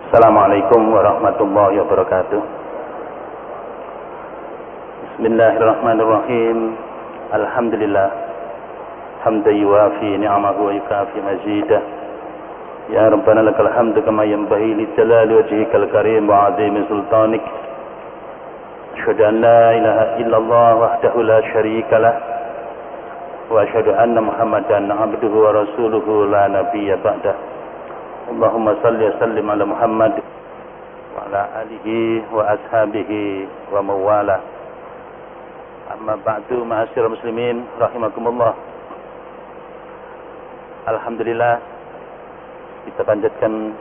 Assalamualaikum warahmatullahi wabarakatuh. Bismillahirrahmanirrahim. Alhamdulillah hamdan yuwafi ni'amahu wa yukafi mazidah. Ya Rabbana lakal hamdu kama yanbaghi li jalali wajhikal karim wa 'azimi sultanik. Asyhadu an la ilaha illallah wahdahu la syarika lah wa asyhadu anna Muhammadan 'abduhu wa rasuluhu la nabiyya ba'dah. Allahumma salli wa sallim ala Muhammad wa ala alihi wa ashabihi wa mawala. Amma ba'du, ma'asyiral muslimin rahimakumullah. Alhamdulillah, kita panjatkan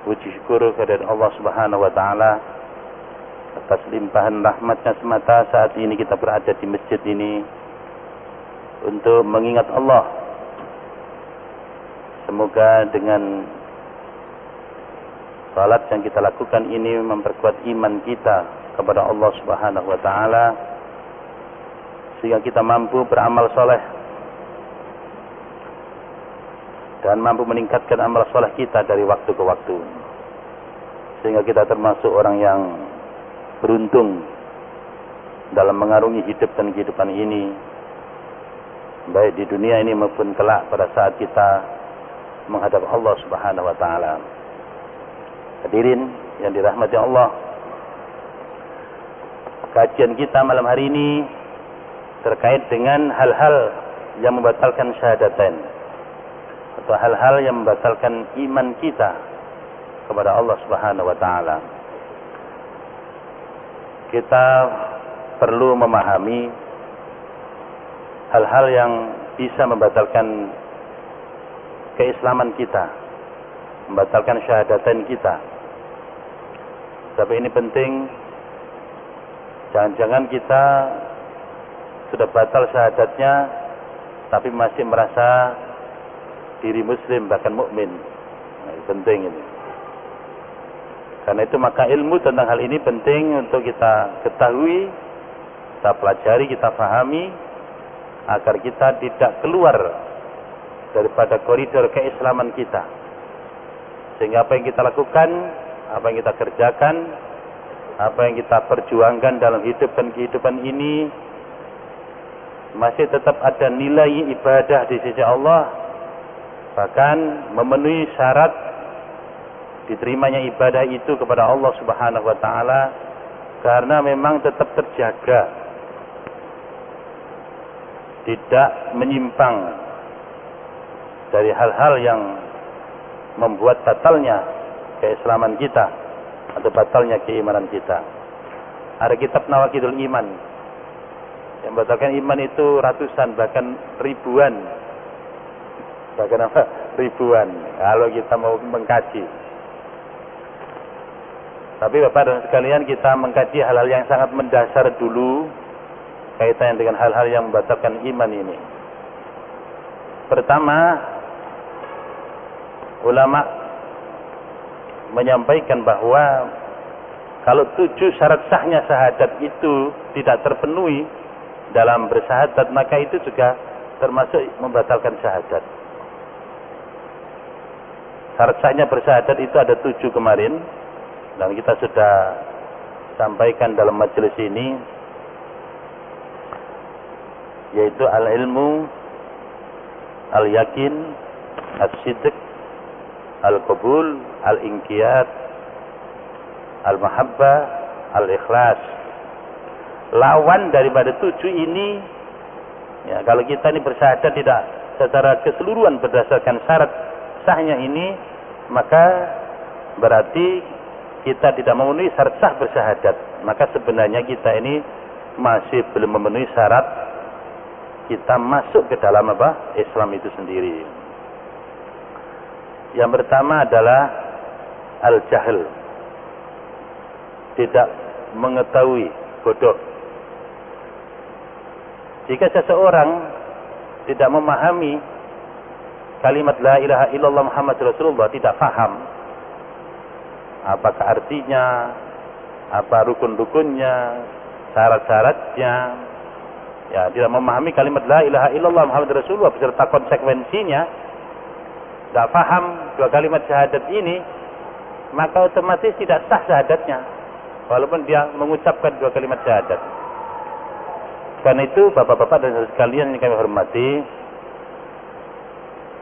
puji syukur kepada Allah Subhanahu wa taala atas limpahan rahmatnya semata saat ini kita berada di masjid ini untuk mengingat Allah. Semoga dengan salat yang kita lakukan ini memperkuat iman kita kepada Allah Subhanahu wa taala sehingga kita mampu beramal soleh dan mampu meningkatkan amal soleh kita dari waktu ke waktu, sehingga kita termasuk orang yang beruntung dalam mengarungi hidup dan kehidupan ini, baik di dunia ini maupun kelak pada saat kita menghadap Allah Subhanahu wa taala. Hadirin yang dirahmati Allah, kajian kita malam hari ini terkait dengan hal-hal yang membatalkan syahadatain atau hal-hal yang membatalkan iman kita kepada Allah Subhanahu wa taala. Kita perlu memahami hal-hal yang bisa membatalkan keislaman kita, membatalkan syahadatain kita. Tapi ini penting, jangan-jangan kita sudah batal syahadatnya tapi masih merasa diri muslim bahkan mukmin. Nah, penting ini. Karena itu maka ilmu tentang hal ini penting untuk kita ketahui, kita pelajari, kita pahami agar kita tidak keluar daripada koridor keislaman kita, sehingga apa yang kita lakukan, apa yang kita kerjakan, apa yang kita perjuangkan dalam hidup dan kehidupan ini masih tetap ada nilai ibadah di sisi Allah, bahkan memenuhi syarat diterimanya ibadah itu kepada Allah Subhanahu wa taala, karena memang tetap terjaga, tidak menyimpang dari hal-hal yang membuat batalnya keislaman kita atau batalnya keimanan kita. Ada kitab Nawaqidul Iman yang membatalkan iman itu ratusan bahkan ribuan, bahkan ribuan kalau kita mau mengkaji. Tapi Bapak dan sekalian, kita mengkaji hal-hal yang sangat mendasar dulu kaitannya dengan hal-hal yang membatalkan iman ini. Pertama, ulama menyampaikan bahwa kalau 7 syarat sahnya syahadat itu tidak terpenuhi dalam bersyahadat, maka itu juga termasuk membatalkan syahadat. Syarat sahnya bersyahadat itu ada 7 kemarin, dan kita sudah sampaikan dalam majelis ini, yaitu al-ilmu, al-yakin, as-sidq, al-qabul, al-inqiyad, al-mahabbah, al-ikhlas. Lawan daripada 7 ini, ya, kalau kita ini bersyahadat tidak secara keseluruhan berdasarkan syarat sahnya ini, maka berarti kita tidak memenuhi syarat sah bersyahadat. Maka sebenarnya kita ini masih belum memenuhi syarat kita masuk ke dalam Islam itu sendiri. Yang pertama adalah al-jahl, tidak mengetahui, bodoh. Jika seseorang tidak memahami kalimat la ilaha illallah Muhammad Rasulullah, tidak paham apakah artinya, apa rukun-rukunnya, syarat-syaratnya, ya, tidak memahami kalimat la ilaha illallah Muhammad Rasulullah beserta konsekuensinya, tidak paham dua kalimat syahadat ini, maka otomatis tidak sah syahadatnya, walaupun dia mengucapkan dua kalimat syahadat. Karena itu, bapak-bapak dan saudara sekalian yang kami hormati,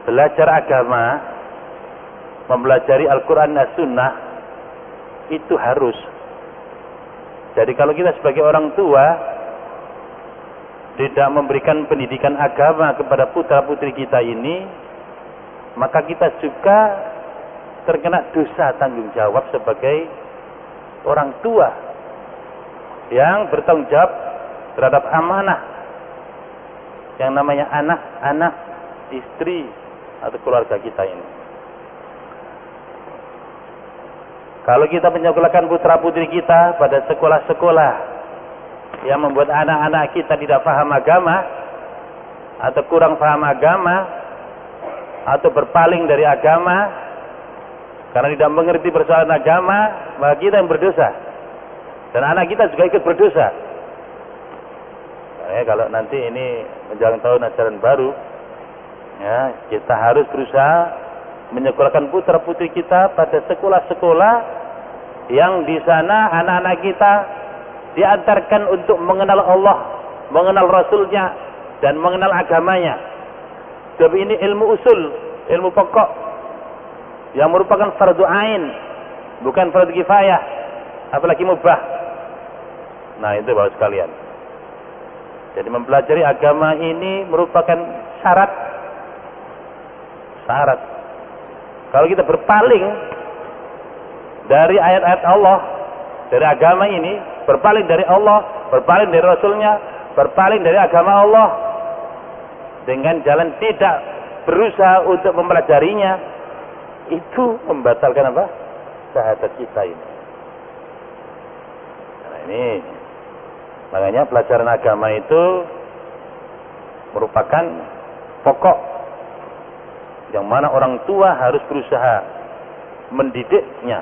belajar agama, mempelajari Al-Quran dan Sunnah, itu harus. Jadi kalau kita sebagai orang tua tidak memberikan pendidikan agama kepada putra-putri kita ini, maka kita juga terkena dosa tanggung jawab sebagai orang tua yang bertanggung jawab terhadap amanah yang namanya anak-anak, istri atau keluarga kita ini. Kalau kita menyekolahkan putra-putri kita pada sekolah-sekolah yang membuat anak-anak kita tidak paham agama atau kurang paham agama atau berpaling dari agama karena tidak mengerti persoalan agama, maka kita yang berdosa dan anak kita juga ikut berdosa. Kalau nanti ini menjelang tahun ajaran baru, ya, kita harus berusaha menyekolahkan putra-putri kita pada sekolah-sekolah yang di sana anak-anak kita diantarkan untuk mengenal Allah, mengenal Rasulnya, dan mengenal agamanya. Tapi ini ilmu usul, ilmu pokok yang merupakan fardu ain, bukan fardu kifayah, apalagi mubah. Nah, itu bapak sekalian. Jadi mempelajari agama ini merupakan syarat. Kalau kita berpaling dari ayat-ayat Allah, dari agama ini, berpaling dari Allah, berpaling dari Rasulnya, berpaling dari agama Allah, dengan jalan tidak berusaha untuk mempelajarinya, itu membatalkan apa? Syahadat kita ini. Nah, ini makanya pelajaran agama itu merupakan pokok yang mana orang tua harus berusaha mendidiknya,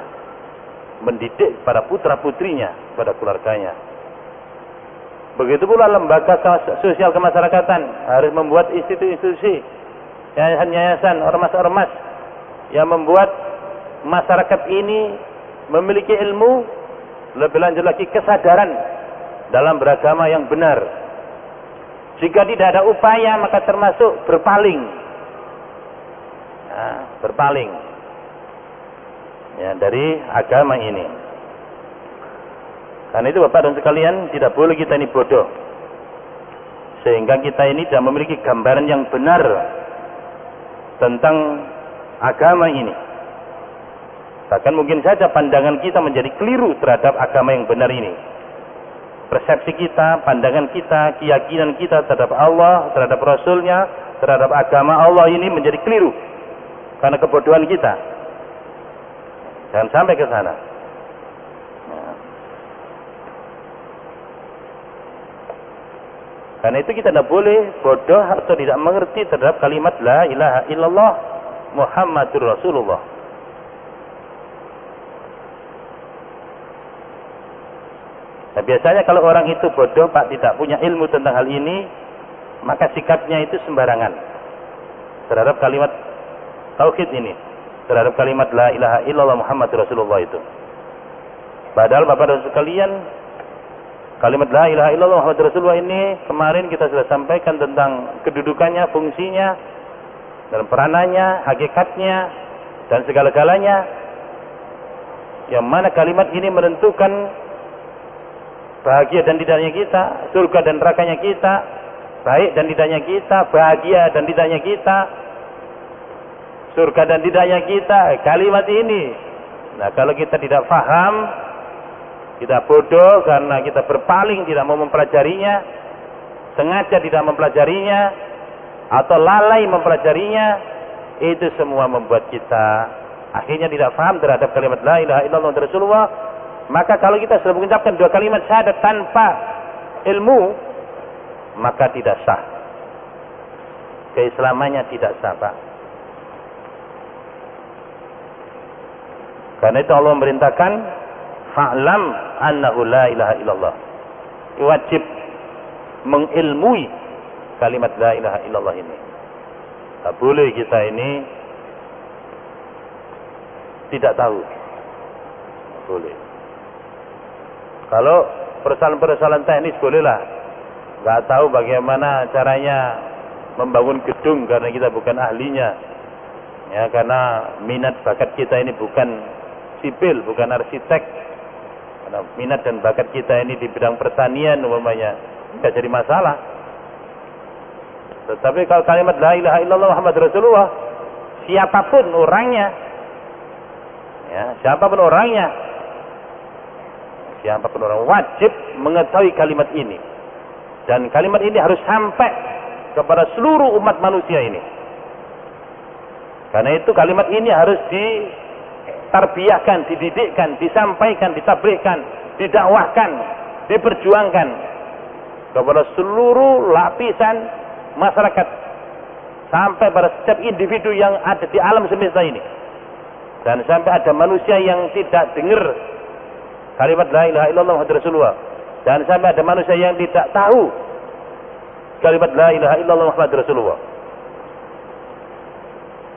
mendidik para putra-putrinya, pada keluarganya. Begitu pula lembaga sosial kemasyarakatan harus membuat institusi-institusi, yayasan-yayasan, ormas-ormas yang membuat masyarakat ini memiliki ilmu, lebih lanjut lagi kesadaran dalam beragama yang benar. Jika tidak ada upaya, maka termasuk berpaling. Nah, berpaling ya, dari agama ini. Karena itu bapak dan sekalian, tidak boleh kita ini bodoh, sehingga kita ini tidak memiliki gambaran yang benar tentang agama ini. Bahkan mungkin saja pandangan kita menjadi keliru terhadap agama yang benar ini. Persepsi kita, pandangan kita, keyakinan kita terhadap Allah, terhadap Rasulnya, terhadap agama Allah ini menjadi keliru karena kebodohan kita. Jangan sampai ke sana. Karena itu kita tidak boleh bodoh atau tidak mengerti terhadap kalimat La ilaha illallah Muhammadur Rasulullah. Nah, biasanya kalau orang itu bodoh, Pak, tidak punya ilmu tentang hal ini, maka sikapnya itu sembarangan terhadap kalimat tauhid ini, terhadap kalimat La ilaha illallah Muhammadur Rasulullah itu. Padahal Bapak dan sekalian, kalimat La ilaha illallah Muhammadur Rasulullah ini kemarin kita sudah sampaikan tentang kedudukannya, fungsinya, dan peranannya, hakikatnya, dan segala-galanya. Yang mana kalimat ini menentukan bahagia dan tidaknya kita, surga dan nerakanya kita, baik dan tidaknya kita, bahagia dan tidaknya kita, surga dan tidaknya kita, kalimat ini. Nah, kalau kita tidak paham, kita bodoh karena kita berpaling, tidak mau mempelajarinya, sengaja tidak mempelajarinya, atau lalai mempelajarinya, itu semua membuat kita akhirnya tidak paham terhadap kalimat La ilaha illallah Rasulullah. Maka kalau kita sudah mengucapkan dua kalimat syahadat tanpa ilmu, maka tidak sah. Keislamannya tidak sah, Pak. Karena itu Allah memerintahkan fa'lam annahu la ilaha illallah. Wajib mengilmui kalimat la ilaha illallah ini. Tak boleh kita ini tidak tahu. Boleh. Kalau persoalan-persoalan teknis bolehlah. Nggak tahu bagaimana caranya membangun gedung karena kita bukan ahlinya. Ya, karena minat bakat kita ini bukan sipil, bukan arsitek. Karena minat dan bakat kita ini di bidang pertanian umpamanya, tidak jadi masalah. Tetapi kalau kalimat la ilaha illallah Muhammad Rasulullah, siapapun orangnya, ya, siapapun orangnya, siapapun orang wajib mengetahui kalimat ini. Dan kalimat ini harus sampai kepada seluruh umat manusia ini. Karena itu kalimat ini harus ditarbiyahkan, dididikkan, disampaikan, ditabrikkan, didakwahkan, diperjuangkan kepada seluruh lapisan masyarakat sampai pada setiap individu yang ada di alam semesta ini. Dan sampai ada manusia yang tidak dengar kalimat la ilaha illallah Muhammadur Rasulullah, dan sampai ada manusia yang tidak tahu kalimat la ilaha illallah Muhammadur Rasulullah.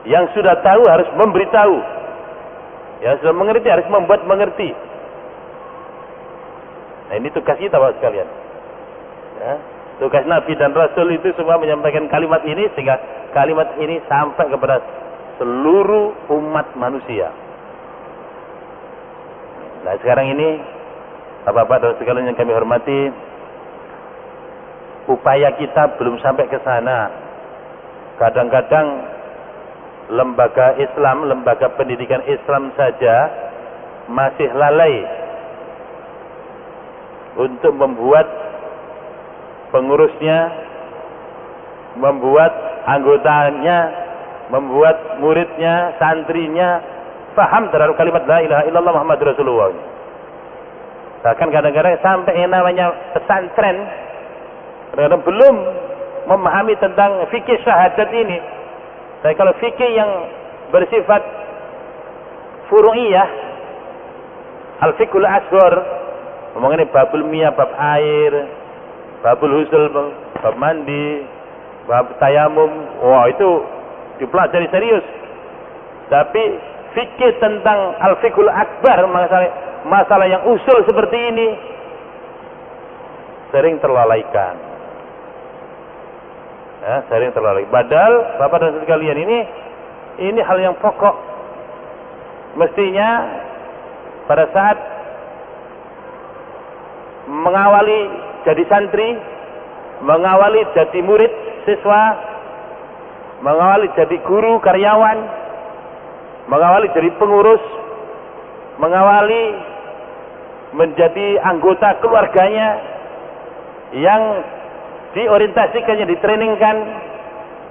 Yang sudah tahu harus memberitahu, yang sudah mengerti harus membuat mengerti. Nah, ini tugas kita Bapak sekalian, ya, tugas Nabi dan Rasul itu semua menyampaikan kalimat ini sehingga kalimat ini sampai kepada seluruh umat manusia. Nah, sekarang ini Bapak-bapak dan sekalian yang kami hormati, upaya kita belum sampai ke sana. Kadang-kadang lembaga Islam, lembaga pendidikan Islam saja masih lalai untuk membuat pengurusnya, membuat anggotanya, membuat muridnya, santrinya paham terhadap kalimat la ilaha illallah Muhammadur Rasulullah. Bahkan kadang-kadang sampai yang namanya pesantren kadang-kadang belum memahami tentang fikih syahadat ini. Tapi kalau fikih yang bersifat furu'iyah, al-fiqhul asghar, mengenai babul miyah, bab air, babul husul, bab mandi, bab tayamum, wah itu dipelajari serius. Tapi fikih tentang al-fiqhul akbar, masalah yang usul seperti ini sering terlalaikan. Ya, sering terlalaikan. Padahal Bapak dan sekalian ini hal yang pokok. Mestinya pada saat mengawali jadi santri, mengawali jadi murid, siswa, mengawali jadi guru, karyawan, mengawali jadi pengurus, mengawali menjadi anggota keluarganya yang diorientasikan, yang ditreningkan,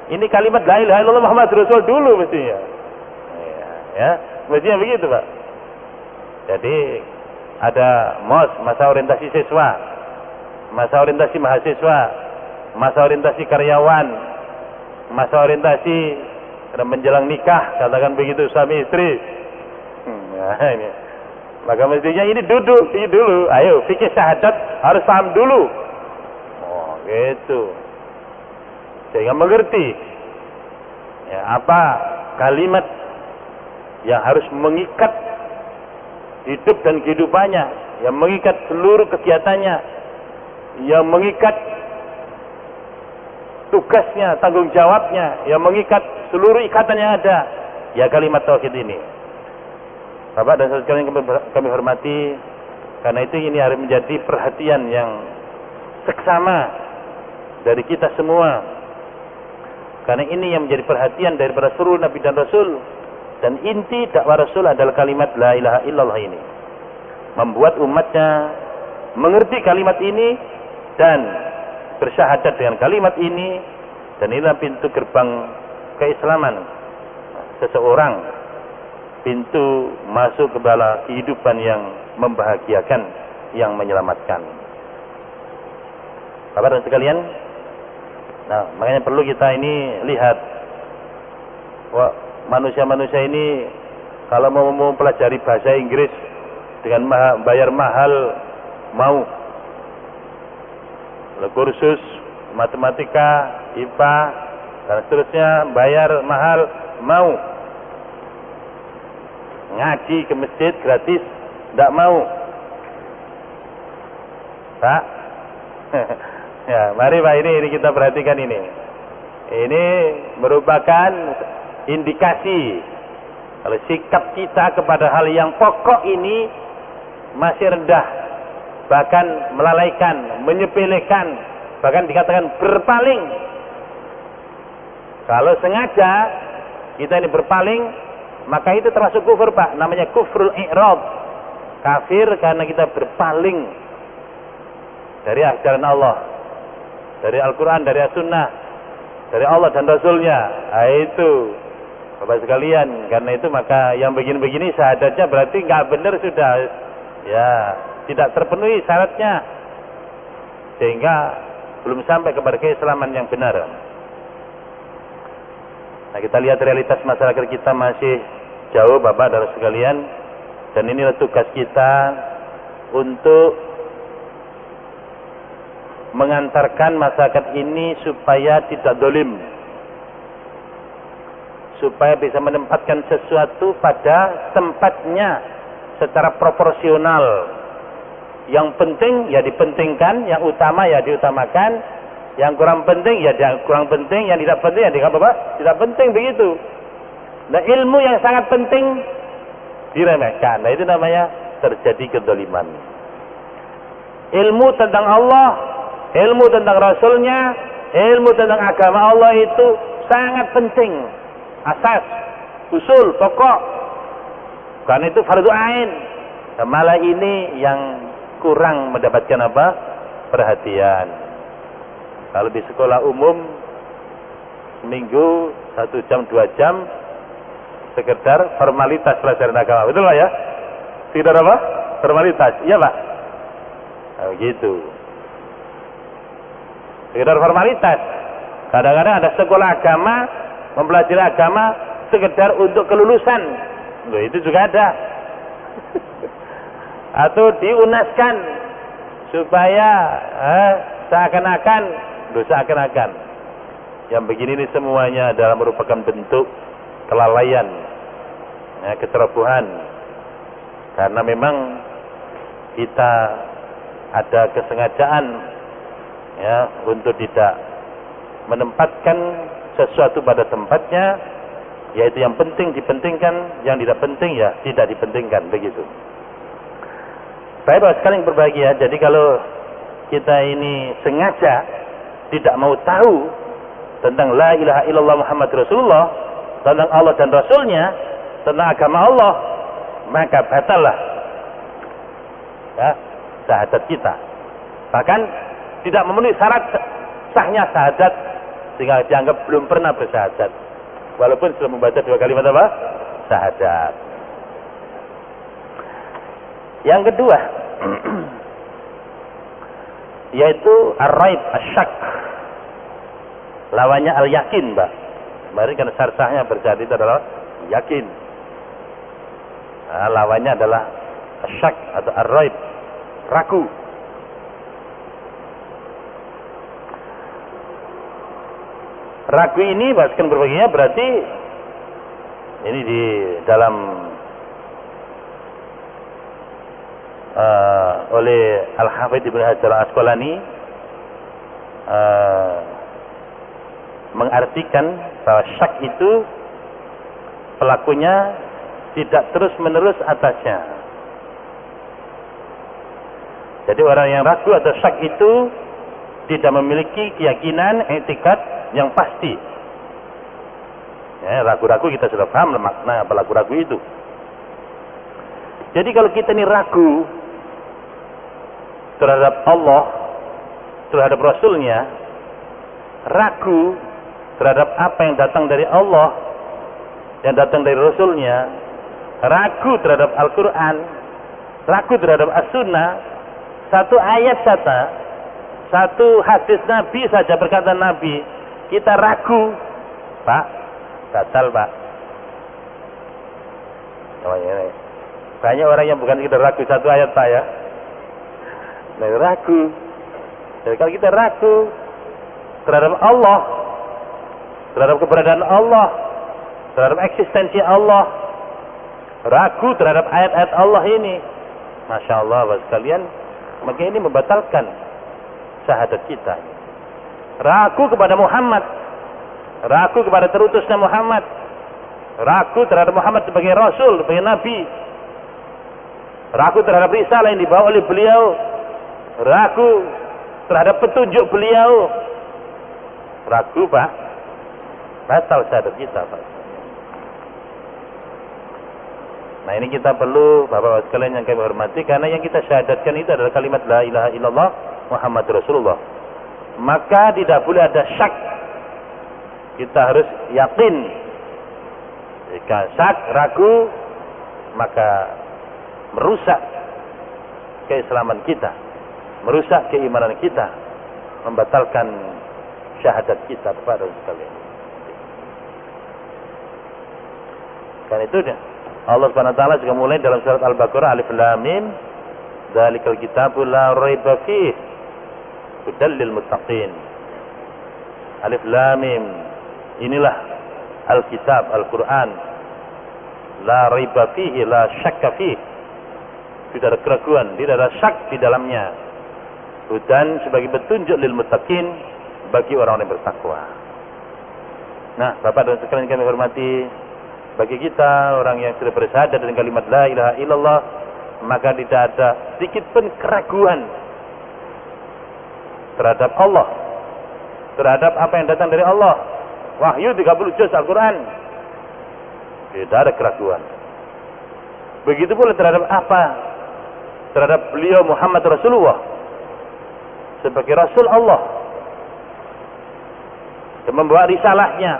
ini kalimat la ilaha illallah Muhammadur Rasul dulu mestinya. Ya, mestinya begitu Pak. Jadi ada MOS, masa orientasi siswa, masa orientasi mahasiswa, masa orientasi karyawan, masa orientasi menjelang nikah, katakan begitu suami istri. Nah, ini. Maka mestinya ini duduk dulu. Ayo, fikih syahadat harus paham dulu. Gitu, sehingga mengerti ya, apa kalimat yang harus mengikat hidup dan kehidupannya, yang mengikat seluruh kegiatannya, yang mengikat tugasnya, tanggung jawabnya, yang mengikat seluruh ikatan yang ada, ya kalimat tauhid ini. Bapak dan saudara sekalian kami hormati, karena itu ini harus menjadi perhatian yang seksama dari kita semua, karena ini yang menjadi perhatian daripada seluruh Nabi dan Rasul. Dan inti dakwah Rasul adalah kalimat la ilaha illallah ini, membuat umatnya mengerti kalimat ini dan bersyahadat dengan kalimat ini. Dan inilah pintu gerbang keislaman seseorang, pintu masuk ke dalam kehidupan yang membahagiakan, yang menyelamatkan. Bapak dan sekalian, nah, makanya perlu kita ini lihat, wah, manusia-manusia ini kalau mau mempelajari bahasa Inggris dengan bayar mahal, mau kursus matematika, IPA dan seterusnya bayar mahal, mau. ngaji ke masjid gratis, tidak mau. Pak, ya, mari Pak, ini kita perhatikan ini. Ini merupakan indikasi kalau sikap kita kepada hal yang pokok ini masih rendah, bahkan melalaikan, menyepelekan, bahkan dikatakan berpaling. Kalau sengaja kita ini berpaling, maka itu termasuk kufur, Pak. Namanya kufrul i'rad. Kafir karena kita berpaling dari ajaran Allah, dari Al-Quran, dari As-Sunnah, dari Allah dan Rasulnya. Nah, itu Bapak sekalian, karena itu maka yang begini-begini syahadatnya berarti nggak benar sudah, ya tidak terpenuhi syaratnya, sehingga belum sampai kepada keislaman yang benar. Nah, kita lihat realitas masyarakat kita masih jauh Bapak dan sekalian, dan inilah tugas kita untuk mengantarkan masyarakat ini supaya tidak dolim, supaya bisa menempatkan sesuatu pada tempatnya secara proporsional. Yang penting ya dipentingkan, yang utama ya diutamakan, yang kurang penting ya kurang penting, yang tidak penting ya tidak penting, begitu. Nah, ilmu yang sangat penting diremehkan. Nah, itu namanya terjadi kedoliman. Ilmu tentang Allah, ilmu tentang Rasulnya, ilmu tentang agama Allah itu sangat penting, asas, usul, pokok. Karena itu fardu ain. Nah, malah ini yang kurang mendapatkan apa? Perhatian. Kalau di sekolah umum seminggu 1 jam 2 jam sekedar formalitas pelajaran agama, betul Pak ya? Tidak apa? Formalitas, iya Pak? Nah, begitu. Sekedar formalitas. Kadang-kadang ada sekolah agama mempelajari agama sekedar untuk kelulusan. Loh, itu juga ada. Atau diunaskan supaya seakan-akan yang begini ini semuanya adalah merupakan bentuk kelalaian, ya, kecerobohan. Karena memang kita ada kesengajaan, ya, untuk tidak menempatkan sesuatu pada tempatnya, yaitu yang penting dipentingkan, yang tidak penting ya tidak dipentingkan, begitu. Baik Bapak sekalian berbahagia, jadi kalau kita ini sengaja tidak mau tahu tentang la ilaha illallah Muhammad Rasulullah, tentang Allah dan Rasulnya, tentang agama Allah, maka batallah ya syahadat kita. Bahkan tidak memenuhi syarat sahnya syahadat, sehingga dianggap belum pernah bersyahadat walaupun sudah membaca 2 kalimat apa? Syahadat. Yang kedua yaitu ar-raib, asyak. Lawannya al-yakin, Mbak. Mari kan syarat-sahnya bersyahadat itu adalah yakin. Nah, lawannya adalah asyak atau ar-raib, ragu. Ragu ini bahkan berbaginya berarti ini di dalam oleh Al-Hafidz Ibnu Hajar Al-Asqalani mengartikan bahwa syak itu pelakunya tidak terus menerus atasnya. Jadi orang yang ragu atau syak itu tidak memiliki keyakinan, i'tikad yang pasti. Ya, ragu-ragu kita sudah paham makna apa ragu-ragu itu. Jadi kalau kita ini ragu terhadap Allah, terhadap Rasulnya, ragu terhadap apa yang datang dari Allah, yang datang dari Rasulnya, ragu terhadap Al-Quran, ragu terhadap As-Sunnah, satu ayat saja, satu hadis Nabi saja, perkataan Nabi, kita ragu, Pak, batal Pak. Banyak orang yang bukan kita ragu satu ayat Pak ya. Nah, ragu. Jadi kalau kita ragu terhadap Allah, terhadap keberadaan Allah, terhadap eksistensi Allah, ragu terhadap ayat-ayat Allah ini, Masya Allah, Bapak sekalian, maka ini membatalkan syahadat kita. Ragu kepada Muhammad, ragu kepada terutusnya Muhammad, ragu terhadap Muhammad sebagai Rasul, sebagai Nabi, ragu terhadap risalah yang dibawa oleh beliau, ragu terhadap petunjuk beliau, ragu Pak, batal syahadat kita Pak. Nah ini kita perlu Bapak-Bapak sekalian yang kami hormati, karena yang kita syahadatkan itu adalah kalimat la ilaha illallah Muhammad Rasulullah. Maka tidak boleh ada syak, kita harus yakin. Jika syak, ragu, maka merusak keislaman kita, merusak keimanan kita, membatalkan syahadat kita Bapak-Bapak sekalian. Karena itu Allah Subhanahu wa taala juga mulai dalam surat Al-Baqarah, Alif Lam Mim, dzalikal kitabul la raiba fihi hudal lil muttaqin. Alif Lam Mim, inilah Alkitab, Al-Qur'an, la raiba fihi, la syakka fihi, tidak ada keraguan, tidak ada syak di dalamnya. Hudan sebagai petunjuk lil muttaqin, bagi orang-orang yang bertakwa. Nah, Bapak dan sekalian kami hormati, bagi kita orang yang sudah bersyahadat dengan kalimat la ilaha illallah, maka tidak ada sedikit pun keraguan terhadap Allah, terhadap apa yang datang dari Allah. Wahyu 30 juz Al-Quran, tidak ada keraguan. Begitu pula terhadap apa? Terhadap beliau Muhammad Rasulullah sebagai Rasul Allah yang membawa risalahnya,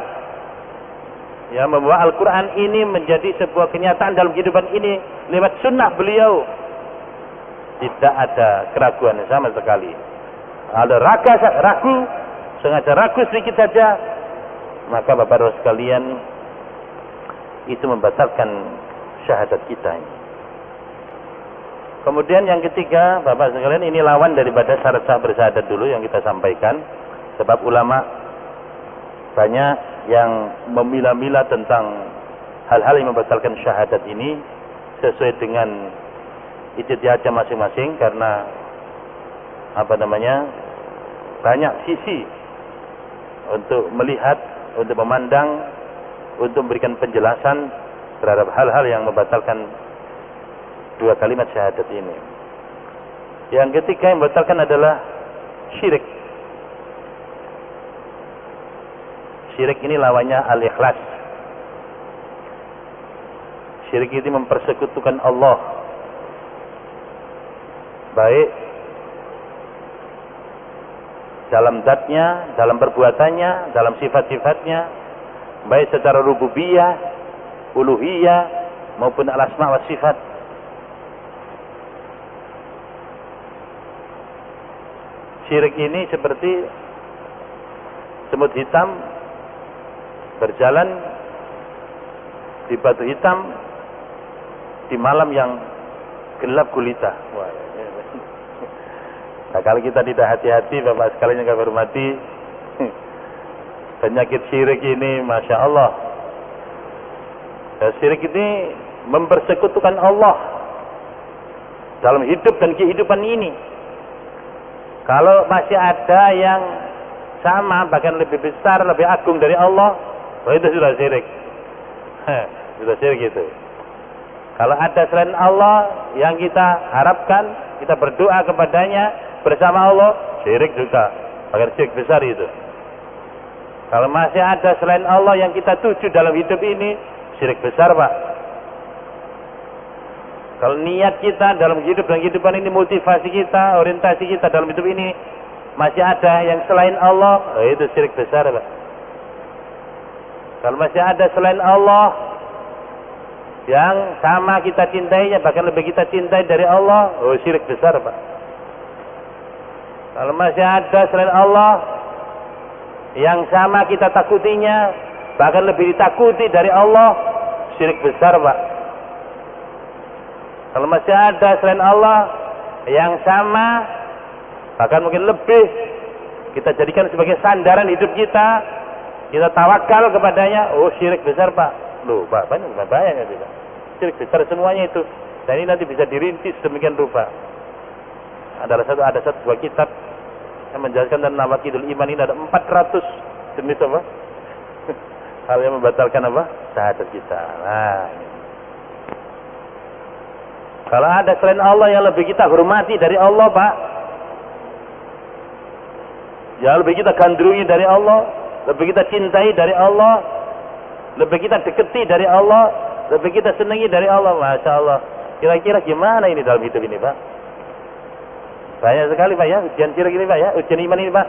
yang membawa Al-Quran ini menjadi sebuah kenyataan dalam kehidupan ini lewat sunnah beliau. Tidak ada keraguan sama sekali. Ada ragu, sengaja ragu sedikit saja, maka Bapak-Bapak sekalian, itu membatalkan syahadat kita ini. Kemudian yang ketiga, Bapak sekalian, ini lawan daripada syarat sah bersyahadat dulu yang kita sampaikan. Sebab ulama banyak yang memilah-milah tentang hal-hal yang membatalkan syahadat ini sesuai dengan ijtihadnya masing-masing, karena banyak sisi untuk melihat, untuk memandang, untuk memberikan penjelasan terhadap hal-hal yang membatalkan dua kalimat syahadat ini. Yang ketiga yang membatalkan adalah syirik. Syirik ini lawannya al-ikhlas. Syirik ini mempersekutukan Allah, baik dalam zatnya, dalam perbuatannya, dalam sifat-sifatnya, baik secara rububiyah, uluhiyah, maupun al-asma wa sifat. Syirik ini seperti semut hitam berjalan di batu hitam di malam yang gelap gulita. Nah, kalau kita tidak hati-hati, Bapak sekalian yang kami hormati, penyakit syirik ini, Masya Allah. Dan syirik ini mempersekutukan Allah dalam hidup dan kehidupan ini. Kalau masih ada yang sama, bahkan lebih besar, lebih agung dari Allah, itu sudah syirik. Sudah syirik itu. Kalau ada selain Allah yang kita harapkan, kita berdoa kepadanya bersama Allah, syirik juga, bahkan syirik besar itu. Kalau masih ada selain Allah yang kita tuju dalam hidup ini, syirik besar Pak. Kalau niat kita dalam hidup dan kehidupan ini, motivasi kita, orientasi kita dalam hidup ini, masih ada yang selain Allah, itu syirik besar Pak. Kalau masih ada selain Allah yang sama kita cintainya, bahkan lebih kita cintai dari Allah, syirik besar Pak. Kalau masih ada selain Allah yang sama kita takutinya, bahkan lebih ditakuti dari Allah, syirik besar Pak. Kalau masih ada selain Allah yang sama, bahkan mungkin lebih kita jadikan sebagai sandaran hidup kita, kita tawakal kepadanya, syirik besar Pak. Loh Pak, banyak bahayanya tidak. Syirik besar semuanya itu. Dan ini nanti bisa dirinci demikian rupa. Ada satu buah kitab yang menjelaskan tentang nawaqidul iman ini ada 400 jenis apa? Hal yang membatalkan apa? Syahadat kita. Nah, ini. Kalau ada selain Allah yang lebih kita hormati dari Allah, Pak, yang lebih kita gandrungi dari Allah, lebih kita cintai dari Allah, lebih kita deketi dari Allah, lebih kita senangi dari Allah, Masya Allah. Kira-kira gimana ini dalam hidup ini, Pak? Banyak sekali, Pak, ya, ujian syirik ini, Pak, ya, ujian iman ini, Pak.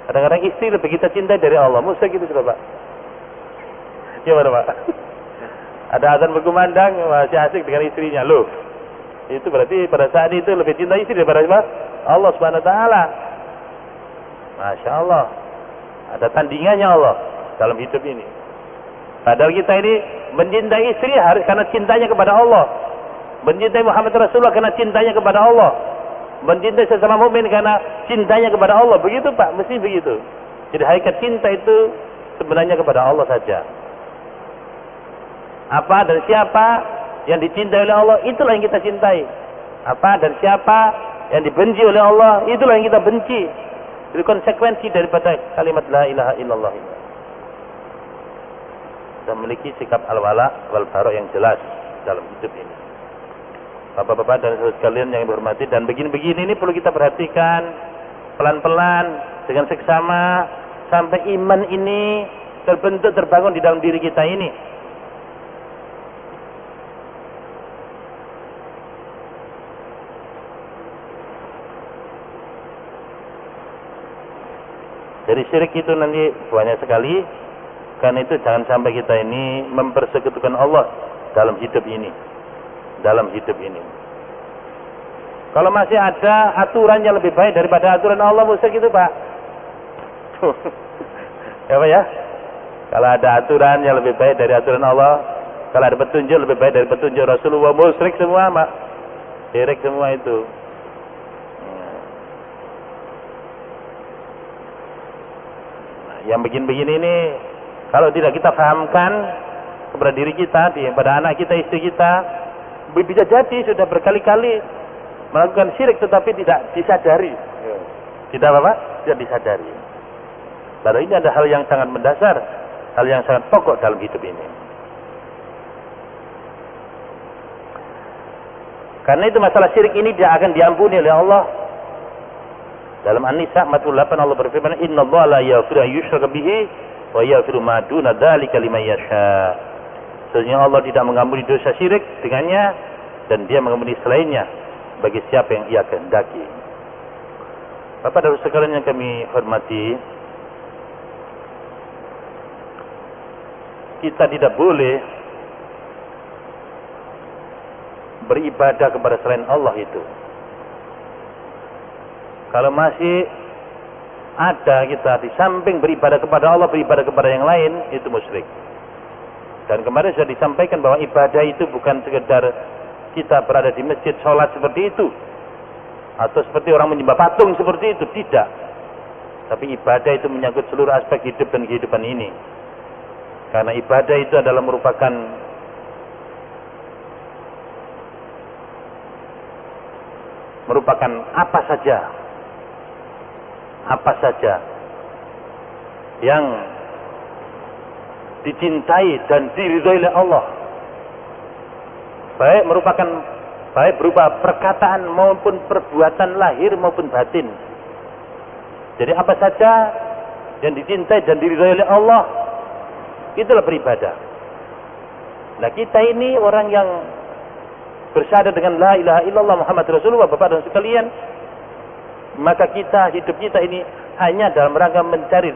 Kadang-kadang istri lebih kita cintai dari Allah, musyrik itu sudah, Pak. Gimana, Pak? Ada azan berkumandang, masih asik dengan istrinya, loh. Itu berarti pada saat itu lebih cinta istri daripada apa? Allah Subhanahu wa taala. Masya Allah. Ada tandingannya Allah dalam hidup ini. Padahal kita ini mencintai istri harus karena cintanya kepada Allah. Mencintai Muhammad Rasulullah karena cintanya kepada Allah. Mencintai sesama mukmin karena cintanya kepada Allah. Begitu, Pak, mesti begitu. Jadi hakikat cinta itu sebenarnya kepada Allah saja. Apa dan siapa yang dicintai oleh Allah, itulah yang kita cintai. Apa dan siapa yang dibenci oleh Allah, itulah yang kita benci. Itu konsekuensi daripada kalimat la ilaha illallah ini. Kita memiliki sikap al-wala wal-bara yang jelas dalam hidup ini. Bapak-bapak dan saudara sekalian yang dihormati, dan begini-begini ini perlu kita perhatikan pelan-pelan dengan seksama sampai iman ini terbentuk, terbangun di dalam diri kita ini. Jadi syirik itu nanti banyak sekali. Karena itu jangan sampai kita ini mempersekutukan Allah dalam hidup ini. Dalam hidup ini. Kalau masih ada aturan yang lebih baik daripada aturan Allah, musyrik itu, Pak. Ya, Pak, ya. Kalau ada aturan yang lebih baik dari aturan Allah, kalau ada petunjuk lebih baik dari petunjuk Rasulullah, musyrik semua, Pak. Syirik semua itu. Yang begini-begini ini kalau tidak kita fahamkan kepada diri kita, kepada anak kita, istri kita, bisa jadi sudah berkali-kali melakukan syirik tetapi tidak disadari. Tidak apa? Tidak disadari. Padahal ini ada hal yang sangat mendasar, hal yang sangat pokok dalam hidup ini. Karena itu masalah syirik ini tidak akan diampuni oleh Allah. Dalam An-Nisa 48 Allah berfirman, "Innallaha la yaghfiru an yushraka bihi wa yaghfiru ma duna dzalika liman yasha." Sesungguhnya Allah tidak mengampuni dosa syirik dengannya, dan Dia mengampuni selainnya bagi siapa yang Ia kehendaki. Bapak dan Ibu sekalian yang kami hormati, kita tidak boleh beribadah kepada selain Allah itu. Kalau masih ada kita di samping beribadah kepada Allah, beribadah kepada yang lain, itu musyrik. Dan kemarin sudah disampaikan bahwa ibadah itu bukan sekedar kita berada di masjid sholat seperti itu, atau seperti orang menyembah patung seperti itu, tidak. Tapi ibadah itu menyangkut seluruh aspek hidup dan kehidupan ini. Karena ibadah itu adalah merupakan apa saja yang dicintai dan diridhoi oleh Allah, baik berupa perkataan maupun perbuatan lahir maupun batin. Jadi apa saja yang dicintai dan diridhoi oleh Allah, itulah beribadah. Nah, kita ini orang yang bersyahadat dengan la ilaha illallah Muhammad Rasulullah, Bapak dan sekalian, maka hidup kita ini hanya dalam rangka mencari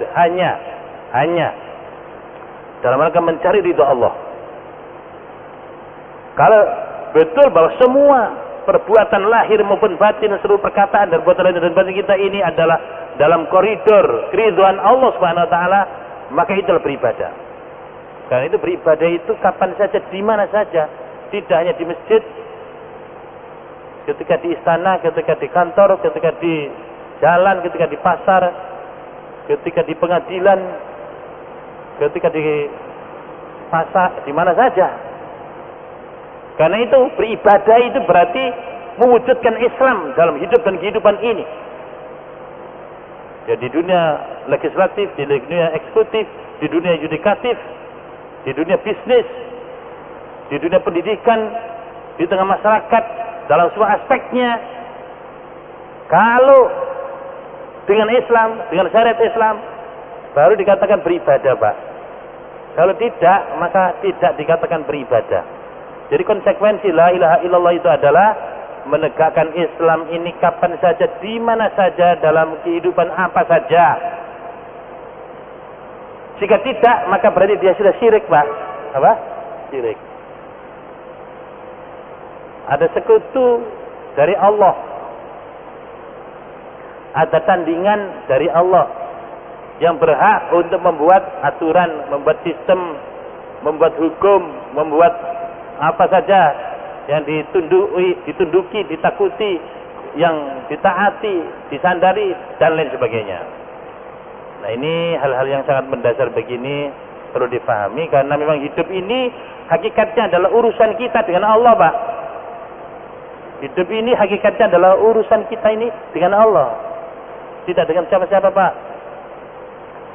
dalam rangka mencari ridha Allah. Kalau betul bahwa semua perbuatan lahir maupun batin, seluruh perkataan dan perbuatan lahir dan batin kita ini adalah dalam koridor keridhaan Allah Subhanahu wa taala, maka itulah beribadah. Karena itu beribadah itu kapan saja, di mana saja, tidak hanya di masjid, ketika di istana, ketika di kantor, ketika di jalan, ketika di pasar, ketika di pengadilan, ketika di pasar, di mana saja. Karena itu beribadah itu berarti mewujudkan Islam dalam hidup dan kehidupan ini. Ya, di dunia legislatif, di dunia eksekutif, di dunia yudikatif, di dunia bisnis, di dunia pendidikan, di tengah masyarakat, dalam semua aspeknya. Kalau dengan Islam, dengan syariat Islam, baru dikatakan beribadah, Pak. Kalau tidak, maka tidak dikatakan beribadah. Jadi konsekuensi la ilaha illallah itu adalah menegakkan Islam ini kapan saja, di mana saja, dalam kehidupan apa saja. Jika tidak, maka berarti dia sudah syirik, Pak. Apa? Syirik. Ada sekutu dari Allah, ada tandingan dari Allah yang berhak untuk membuat aturan, membuat sistem, membuat hukum, membuat apa saja yang ditunduki, ditakuti, yang ditaati, disandari, dan lain sebagainya. Nah, ini hal-hal yang sangat mendasar begini perlu difahami, karena memang hidup ini hakikatnya adalah urusan kita dengan Allah, Pak. Hidup ini hakikatnya adalah urusan kita ini dengan Allah, tidak dengan siapa-siapa, Pak.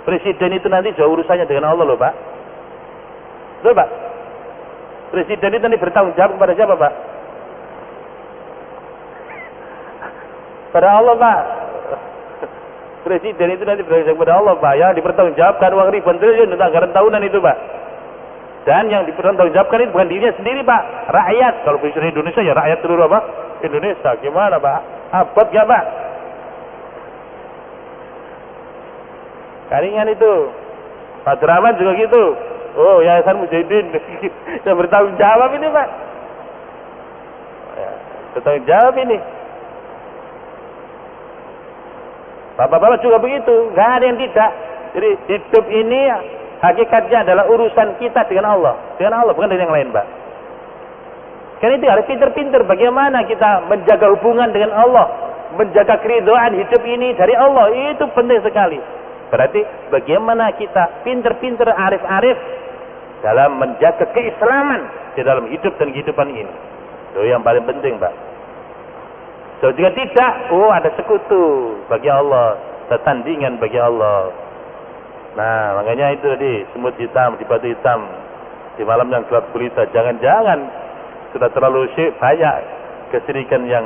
Presiden itu nanti jauh urusannya dengan Allah loh, Pak. Loh, Pak. Presiden itu nanti bertanggung jawab kepada siapa, Pak? Pada Allah, Pak. Presiden itu nanti bertanggung jawab kepada Allah, Pak. Ya, dipertanggungjawabkan uang ribuan triliun untuk anggaran tahunan itu, Pak. Dan yang dipertanggungjawabkan itu bukan dirinya sendiri, Pak. Rakyat. Kalau presiden Indonesia ya rakyat seluruh apa? Indonesia. Gimana, Pak? Abot gak, Pak? Karingan itu. Pak Draman juga gitu. Oh, Yayasan Mujahidin yang bertanggung jawab ini, Pak. Ya, bertanggung jawab ini. Bapak-bapak juga begitu, nggak ada yang tidak. Jadi hidup ini hakikatnya adalah urusan kita dengan Allah, bukan dengan yang lain, Pak. Karena itu harus pinter-pinter bagaimana kita menjaga hubungan dengan Allah, menjaga keridhaan hidup ini dari Allah, itu penting sekali. Berarti bagaimana kita pinter-pinter, arif-arif dalam menjaga keislaman di dalam hidup dan kehidupan ini. Itu yang paling penting, Pak. So, jika tidak, ada sekutu bagi Allah, tetandingan bagi Allah. Nah, makanya itu tadi, semut hitam di batu hitam, di malam yang gelap gulita. Jangan-jangan sudah terlalu banyak kesyirikan yang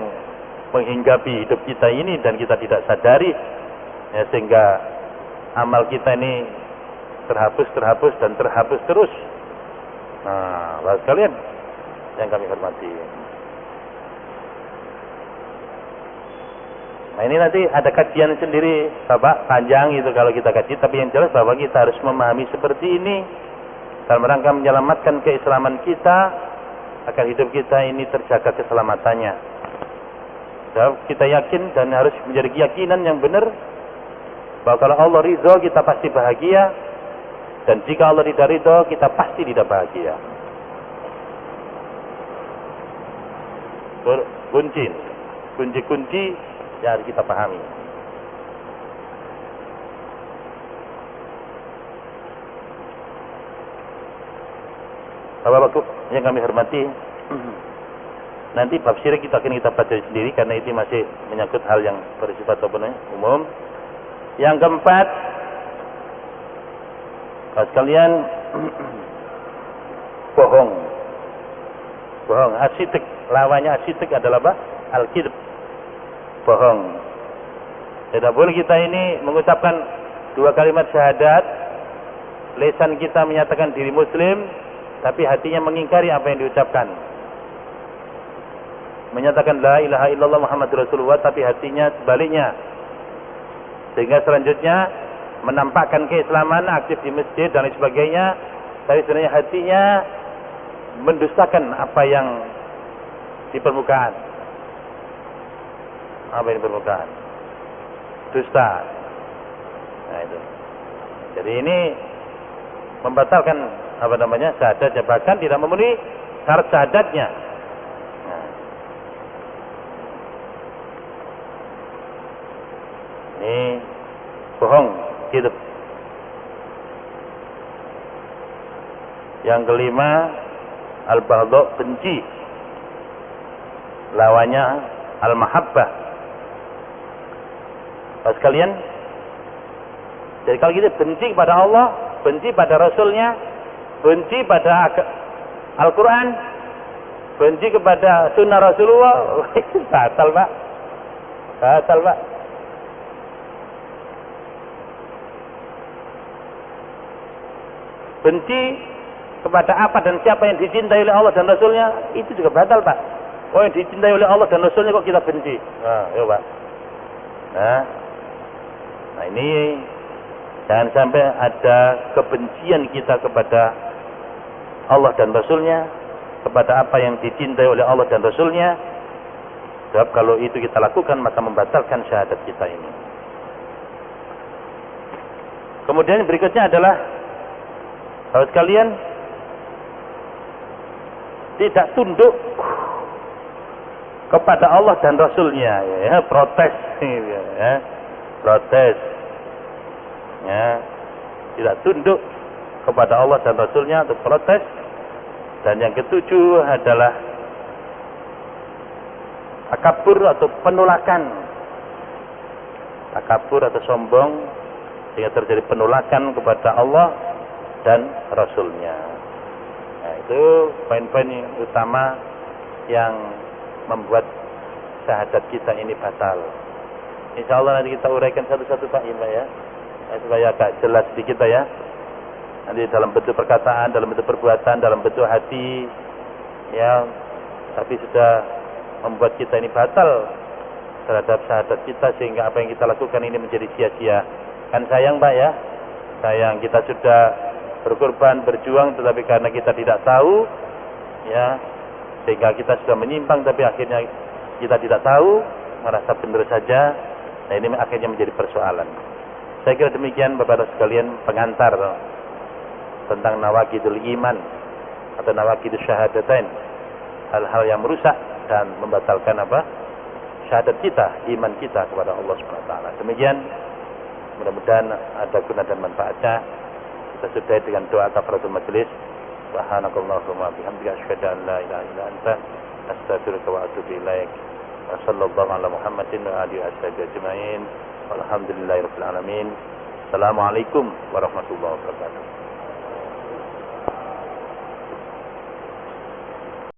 menghinggapi hidup kita ini dan kita tidak sadari, ya, sehingga amal kita ini terhapus dan terhapus terus. Nah, bapak sekalian yang kami hormati. Nah, ini nanti ada kajian sendiri, Bapak, panjang itu kalau kita kaji, tapi yang jelas bahwa kita harus memahami seperti ini dalam rangka menyelamatkan keislaman kita, agar hidup kita ini terjaga keselamatannya. Kita yakin dan harus menjadi keyakinan yang benar bahwa kalau Allah ridho kita pasti bahagia, dan jika Allah tidak ridho kita pasti tidak bahagia. Kunci yang harus kita pahami. Bapak-bapak yang kami hormati, nanti bab syirik kita akan kita baca sendiri karena itu masih menyangkut hal yang bersifat umum. Yang keempat, sekalian, bohong. Arsitek, lawannya arsitek adalah apa? Al-kidb. Bohong. Tidak boleh kita ini mengucapkan dua kalimat syahadat, lisan kita menyatakan diri muslim, tapi hatinya mengingkari apa yang diucapkan. Menyatakan la ilaha illallah Muhammadur Rasulullah, tapi hatinya sebaliknya. Sehingga selanjutnya menampakkan keislaman, aktif di masjid dan lain sebagainya, tapi sebenarnya hatinya mendustakan apa yang di permukaan. Apa yang di permukaan? Dusta. Nah, itu. Jadi ini membatalkan syahadatnya, bahkan tidak memenuhi syarat syahadatnya. Nah. Ini bohong, gitu. Yang kelima, al-baghdha, benci. lawannya al-mahabbah. Pas kalian, jadi kalau kita benci kepada Allah, benci pada Rasulnya, benci pada Al-Quran, benci kepada sunnah Rasulullah, batal Pak. Batal Pak. Benci kepada apa dan siapa yang dicintai oleh Allah dan Rasulnya, itu juga batal Pak. Oh, yang dicintai oleh Allah dan Rasulnya kok kita benci? Nah, ya Pak. Nah ini jangan sampai ada kebencian kita kepada Allah dan Rasulnya, kepada apa yang dicintai oleh Allah dan Rasulnya. Sebab kalau itu kita lakukan maka membatalkan syahadat kita ini. Kemudian berikutnya adalah sahabat sekalian, tidak tunduk kepada Allah dan Rasulnya, ya, protes, ya, protes, ya, tidak tunduk kepada Allah dan Rasulnya untuk protes. Dan yang ketujuh adalah takabur atau penolakan, takabur atau sombong, sehingga terjadi penolakan kepada Allah dan Rasulnya. Nah, itu poin-poin yang utama yang membuat syahadat kita ini batal. Insya Allah nanti kita uraikan satu-satu Pak Ima ya, supaya agak jelas sedikit ya. Nanti dalam bentuk perkataan, dalam bentuk perbuatan, dalam bentuk hati, ya. Tapi sudah membuat kita ini batal terhadap syahadat kita, sehingga apa yang kita lakukan ini menjadi sia-sia. Kan sayang Pak ya, sayang kita sudah berkorban, berjuang, tetapi karena kita tidak tahu, ya, sehingga kita sudah menyimpang, tapi akhirnya kita tidak tahu, merasa benar saja. Nah ini akhirnya menjadi persoalan. Saya kira demikian Bapak-Bapak sekalian pengantar tentang nawaqidul iman atau nawaqidus syahadatain, hal-hal yang merusak dan membatalkan apa? Syahadat kita, iman kita kepada Allah Subhanahu wa taala. Demikian, mudah-mudahan ada guna dan manfaatnya. Kita sudahi dengan doa kafaratul majelis. Subhanakallahumma bihamdika asyhadu an la ilaha illa anta astaghfiruka wa atubu ilaik. Wa sallallahu ala Muhammadin wa alihi washabihi ajmain. Walhamdulillahirabbil alamin. Assalamualaikum warahmatullahi wabarakatuh.